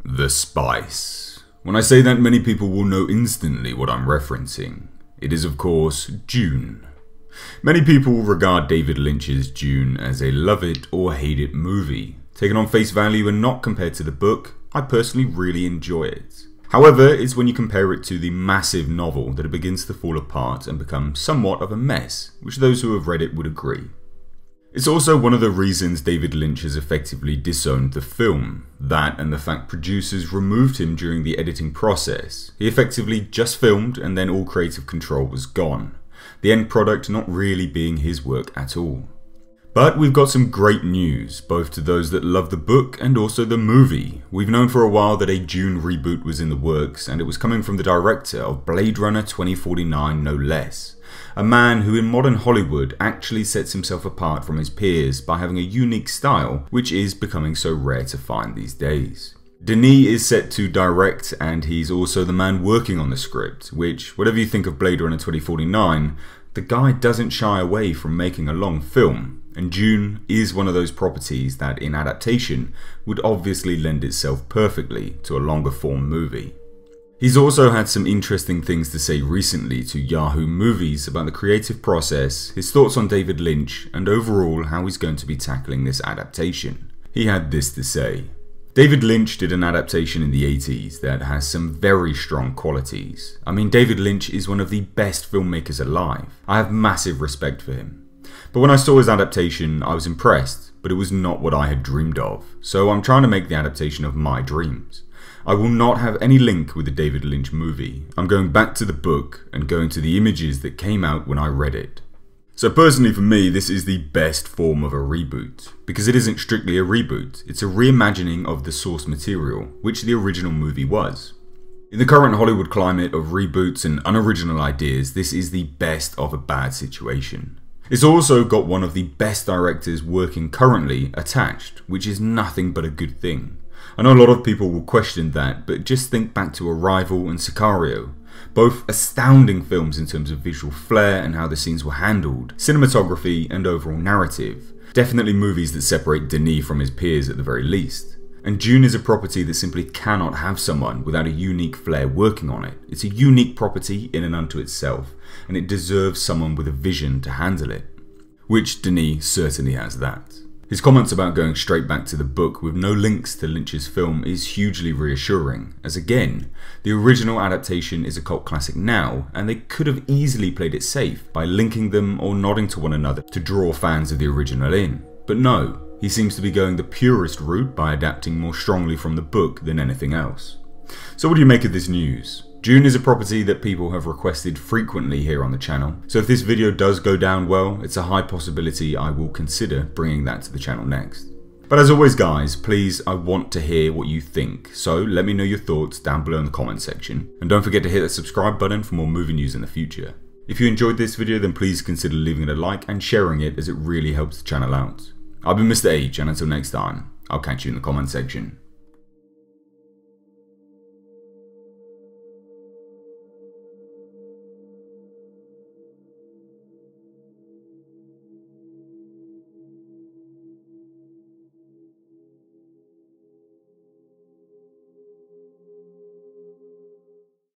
The spice. When I say that, many people will know instantly what I'm referencing. It is of course DUNE. Many people regard David Lynch's DUNE as a love it or hate it movie. Taken on face value and not compared to the book, I personally really enjoy it. However, it's when you compare it to the massive novel that it begins to fall apart and become somewhat of a mess, which those who have read it would agree. It's also one of the reasons David Lynch has effectively disowned the film, that and the fact producers removed him during the editing process. He effectively just filmed and then all creative control was gone, the end product not really being his work at all. But we've got some great news, both to those that love the book and also the movie. We've known for a while that a DUNE reboot was in the works, and it was coming from the director of Blade Runner 2049 no less. A man who in modern Hollywood actually sets himself apart from his peers by having a unique style, which is becoming so rare to find these days. DUNE is set to direct, and he's also the man working on the script, which, whatever you think of Blade Runner 2049, the guy doesn't shy away from making a long film. And DUNE is one of those properties that in adaptation would obviously lend itself perfectly to a longer form movie. He's also had some interesting things to say recently to Yahoo Movies about the creative process, his thoughts on David Lynch, and overall how he's going to be tackling this adaptation. He had this to say: David Lynch did an adaptation in the 80s that has some very strong qualities. I mean, David Lynch is one of the best filmmakers alive. I have massive respect for him. But when I saw his adaptation, I was impressed, but it was not what I had dreamed of. So I'm trying to make the adaptation of my dreams. I will not have any link with the David Lynch movie. I'm going back to the book and going to the images that came out when I read it. So personally for me, this is the best form of a reboot, because it isn't strictly a reboot, it's a reimagining of the source material, which the original movie was. In the current Hollywood climate of reboots and unoriginal ideas, this is the best of a bad situation. It's also got one of the best directors working currently attached, which is nothing but a good thing. I know a lot of people will question that, but just think back to Arrival and Sicario. Both astounding films in terms of visual flair and how the scenes were handled, cinematography and overall narrative. Definitely movies that separate Denis from his peers at the very least. And DUNE is a property that simply cannot have someone without a unique flair working on it. It's a unique property in and unto itself, and it deserves someone with a vision to handle it. Which Denis certainly has that. His comments about going straight back to the book with no links to Lynch's film is hugely reassuring, as again, the original adaptation is a cult classic now, and they could have easily played it safe by linking them or nodding to one another to draw fans of the original in. But no. He seems to be going the purest route by adapting more strongly from the book than anything else. So what do you make of this news? DUNE is a property that people have requested frequently here on the channel, so if this video does go down well, it's a high possibility I will consider bringing that to the channel next. But as always guys, please, I want to hear what you think, so let me know your thoughts down below in the comment section, and don't forget to hit that subscribe button for more movie news in the future. If you enjoyed this video, then please consider leaving it a like and sharing it, as it really helps the channel out. I've been Mr. H, and until next time, I'll catch you in the comment section.